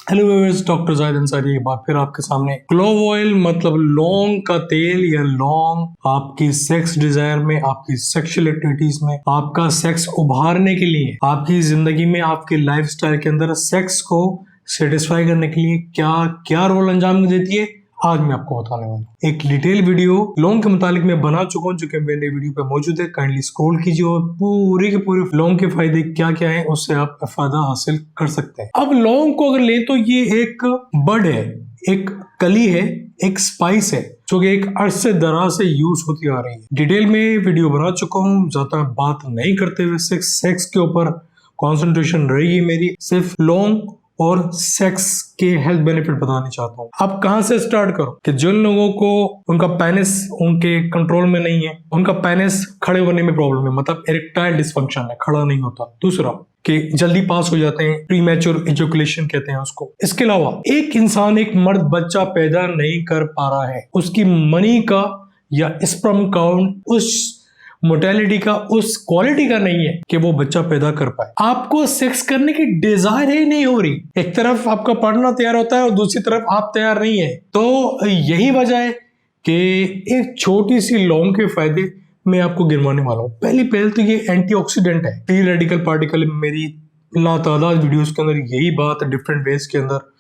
Hello viewers, doctor Zahid Ansari एक बार फिर आपके सामने। क्लोव ऑयल मतलब लौंग का तेल या लौंग आपकी सेक्स डिजायर में, आपकी सेक्सुअल एक्टिविटीज में, आपका सेक्स उभारने के लिए, आपकी जिंदगी में, आपके लाइफस्टाइल के अंदर सेक्स को सेटिस्फाई करने के लिए क्या क्या रोल अंजाम देती है, आज मैं आपको बताने वाला हूँ। एक डिटेल वीडियो लौंग के मुतालिक मैं बना चुका हूँ, जो कि मेरे वीडियो पे मौजूद है। काइंडली स्क्रॉल कीजिए और पूरे के पूरे लौंग के फायदे क्या क्या हैं उससे आप फायदा हासिल कर सकते हैं। अब लौंग को अगर ले तो ये एक बड है, एक कली है, एक स्पाइस है जो कि एक अरसे दराज से यूज होती आ रही है। डिटेल में वीडियो बना चुका हूँ, ज्यादा बात नहीं करते हुए सेक्स के ऊपर कॉन्सेंट्रेशन रहेगी मेरी। सिर्फ लौंग और सेक्स के हेल्थ बेनिफिट बताने चाहता हूँ। अब कहां से स्टार्ट करो कि जिन लोगों को उनका पेनिस उनके कंट्रोल में नहीं है, उनका पेनिस खड़े होने में प्रॉब्लम है, मतलब इरेक्टाइल डिसफंक्शन है, खड़ा नहीं होता। दूसरा कि जल्दी पास हो जाते हैं, प्रीमैच्योर इजैकुलेशन कहते हैं उसको। इसके अलावा एक इंसान, एक मर्द बच्चा पैदा नहीं कर पा रहा है, उसकी मनी का या स्पर्म काउंट उस मोर्टेलिटी का, उस क्वालिटी का नहीं है कि वो बच्चा पैदा कर पाए। आपको सेक्स करने की डिजायर ही नहीं हो रही, एक तरफ आपका पार्टनर तैयार होता है और दूसरी तरफ आप तैयार नहीं है। तो यही वजह है कि एक छोटी सी लौंग के फायदे मैं आपको गिनवाने वाला हूँ। पहले तो ये एंटीऑक्सीडेंट है। फ्री रेडिकल पार्टिकल मेरी लातादाद वीडियोस के अंदर यही बात डिफरेंट वेज के अंदर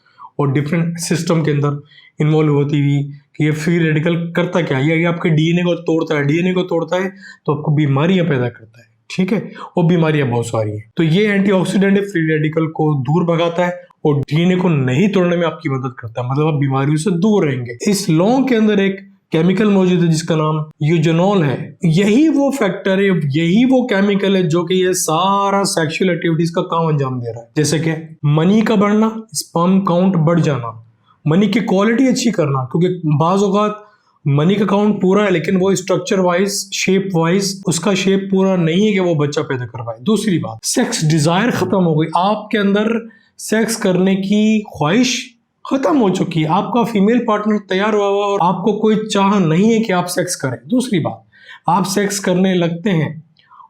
और डिफरेंट सिस्टम के अंदर इन्वॉल्व होती हुई कि ये फ्री रेडिकल करता क्या है, ये आपके डीएनए को तोड़ता है। डीएनए को तोड़ता है तो आपको बीमारियां पैदा करता है, ठीक है, और बीमारियां बहुत सारी हैं। तो ये एंटीऑक्सीडेंट फ्री रेडिकल को दूर भगाता है और डीएनए को नहीं तोड़ने में आपकी मदद करता है, मतलब आप बीमारियों से दूर रहेंगे। इस लौंग के अंदर एक केमिकल मौजूद है जिसका नाम यूजेनॉल है। यही वो फैक्टर है, यही वो केमिकल है जो कि ये सारा सेक्सुअल एक्टिविटीज का काम अंजाम दे रहा है। जैसे कि मनी का बढ़ना, स्पर्म काउंट बढ़ जाना, मनी की क्वालिटी अच्छी करना, क्योंकि बाज औक़ात मनी का काउंट पूरा है लेकिन वो स्ट्रक्चर वाइज, शेप वाइज उसका शेप पूरा नहीं है कि वो बच्चा पैदा कर पाए। दूसरी बात, सेक्स डिजायर खत्म हो गई, आपके अंदर सेक्स करने की ख्वाहिश खत्म हो चुकी है, आपका फीमेल पार्टनर तैयार हुआ हुआ और आपको कोई चाह नहीं है कि आप सेक्स करें। दूसरी बात, आप सेक्स करने लगते हैं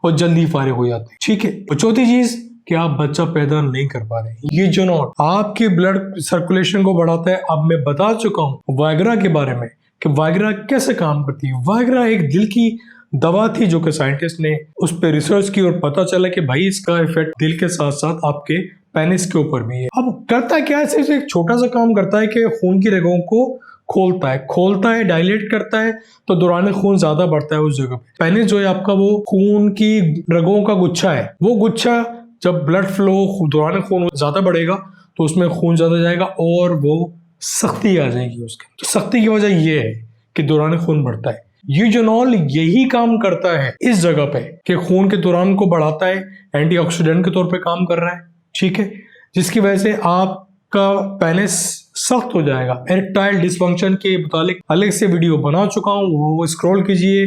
और जल्दी फारिग हो जाते हैं, ठीक है। और चौथी चीज कि आप बच्चा पैदा नहीं कर पा रहे। ये जो नॉट आपके ब्लड सर्कुलेशन को बढ़ाता है। अब मैं बता चुका हूँ वायग्रा के बारे में कि वायग्रा कैसे काम करती है। वायग्रा एक दिल की दवा थी जो कि साइंटिस्ट ने उस पर रिसर्च की और पता चला कि भाई इसका इफेक्ट दिल के साथ साथ आपके पेनिस के ऊपर भी है। अब करता क्या है, सिर्फ एक छोटा सा काम करता है कि खून की रगों को खोलता है, डायलेट करता है, तो दौरान खून ज्यादा बढ़ता है उस जगह पे। पेनिस जो है आपका वो खून की रगों का गुच्छा है। वो गुच्छा जब ब्लड फ्लो दौरान खून ज्यादा बढ़ेगा तो उसमें खून ज्यादा जाएगा और वो सख्ती आ जाएगी उसके। तो सख्ती की वजह ये है कि दौरान खून बढ़ता है। यूजेनॉल यही काम करता है इस जगह पे कि खून के दौरान को बढ़ाता है, एंटीऑक्सीडेंट के तौर पे काम कर रहा है, ठीक है, जिसकी वजह से आपका पेनिस सख्त हो जाएगा। इरेक्टाइल डिसफंक्शन के मुतालिक अलग से वीडियो बना चुका हूँ, वो स्क्रॉल कीजिए।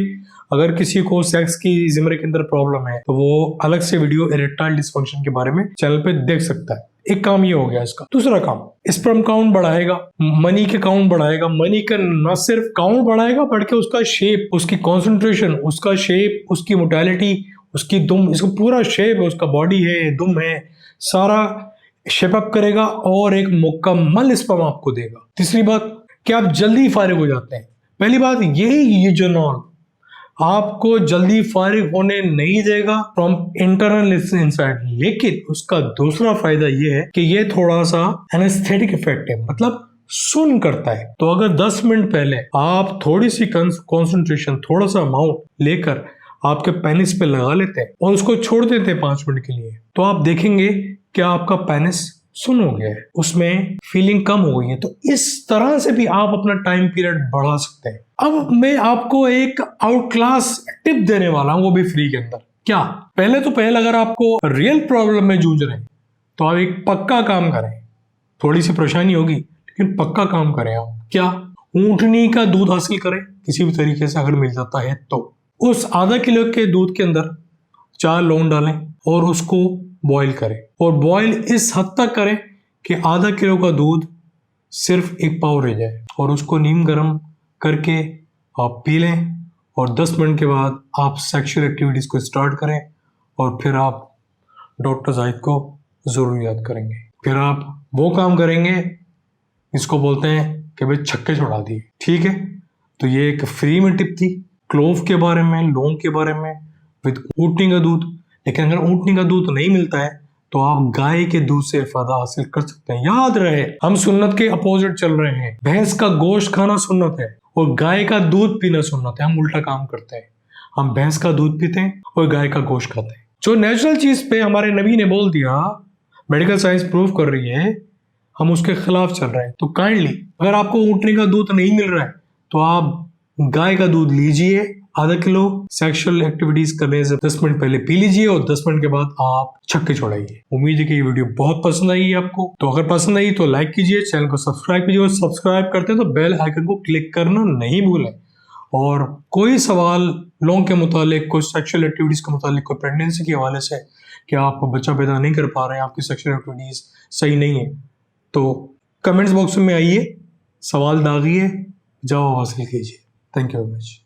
अगर किसी को सेक्स की जिम्रे के अंदर प्रॉब्लम है तो वो अलग से वीडियो इरेक्टाइल डिसफंक्शन के बारे में चैनल पे देख सकता है। एक काम ये हो गया इसका। दूसरा काम, स्पर्म काउंट बढ़ाएगा, मनी के काउंट बढ़ाएगा। मनी का न सिर्फ काउंट बढ़ाएगा बल्कि उसका शेप, उसकी कॉन्सेंट्रेशन, उसका शेप, उसकी मोर्टेलिटी, उसकी दुम, इसका पूरा शेप है, उसका बॉडी है, दुम है, सारा शेप अप करेगा और एक मुकम्मल स्पर्म आपको देगा। तीसरी बात कि आप जल्दी फारिग हो जाते हैं। पहली बात यही यूजेनॉल आपको जल्दी फारिग होने नहीं देगा फ्रॉम इंटरनल इनसाइड, लेकिन उसका दूसरा फायदा ये है कि ये थोड़ा सा एनेस्थेटिक इफेक्ट है, मतलब सुन करता है। तो अगर 10 मिनट पहले आप थोड़ी सी कंसंट्रेशन, थोड़ा सा अमाउंट लेकर आपके पेनिस पे लगा लेते हैं और उसको छोड़ देते हैं 5 मिनट के लिए, तो आप देखेंगे कि आपका पेनिस सुन हो गया है, उसमें फीलिंग कम हो गई है। तो इस तरह से भी आप अपना टाइम पीरियड बढ़ा सकते हैं। अब मैं आपको एक आउट क्लास टिप देने वाला हूं, वो भी फ्री के अंदर। क्या? पहले अगर आपको रियल प्रॉब्लम में जूझ रहे हैं तो आप एक पक्का काम करें। थोड़ी सी परेशानी होगी लेकिन पक्का काम करें आप। क्या? ऊंटनी का दूध हासिल करें किसी भी तरीके से, अगर मिल जाता है तो। उस आधा किलो के दूध के अंदर 4 लौंग डालें और उसको बॉईल करें, और बॉईल इस हद तक करें कि आधा किलो का दूध सिर्फ 1 पाव रह जाए, और उसको नीम गर्म करके आप पी लें। और 10 मिनट के बाद आप सेक्सुअल एक्टिविटीज को स्टार्ट करें और फिर आप डॉक्टर जाहिद को जरूर याद करेंगे। फिर आप वो काम करेंगे, इसको बोलते हैं कि भाई छक्के छुड़ा दिए। ठीक है, तो ये एक फ्री में टिप थी क्लोव के बारे में, लौंग के बारे में, विद ऊँटनी का दूध। लेकिन अगर ऊँटनी का दूध नहीं मिलता है तो आप गाय के दूध से फायदा हासिल कर सकते हैं। याद रहे, हम सुन्नत के अपोजिट चल रहे हैं। भैंस का गोश्त खाना सुन्नत है और गाय का दूध पीना सुन्नत है। हम उल्टा काम करते हैं, हम भैंस का दूध पीते हैं और गाय का गोश्त खाते हैं। जो नेचुरल चीज पे हमारे नबी ने बोल दिया, मेडिकल साइंस प्रूव कर रही है, हम उसके खिलाफ चल रहे हैं। तो काइंडली अगर आपको ऊँटनी का दूध नहीं मिल रहा है तो आप गाय का दूध लीजिए, आधा किलो। सेक्सुअल एक्टिविटीज करने से 10 मिनट पहले पी लीजिए और 10 मिनट के बाद आप छक्के छोड़ाइए। उम्मीद है कि ये वीडियो बहुत पसंद आई है आपको। तो अगर पसंद आई तो लाइक कीजिए, चैनल को सब्सक्राइब कीजिए और सब्सक्राइब करते हैं तो बेल आइकन को क्लिक करना नहीं भूलें। और कोई सवाल लौंग के मुतालिक, कोई सेक्सुअल एक्टिविटीज के मुतालिक, कोई प्रेगनेंसी के हवाले से कि आप बच्चा पैदा नहीं कर पा रहे हैं, आपकी सेक्सुअल एक्टिविटीज सही नहीं है, तो कमेंट्स बॉक्स में आइए, सवाल दागिए, जवाब हासिल कीजिए। Thank you very much.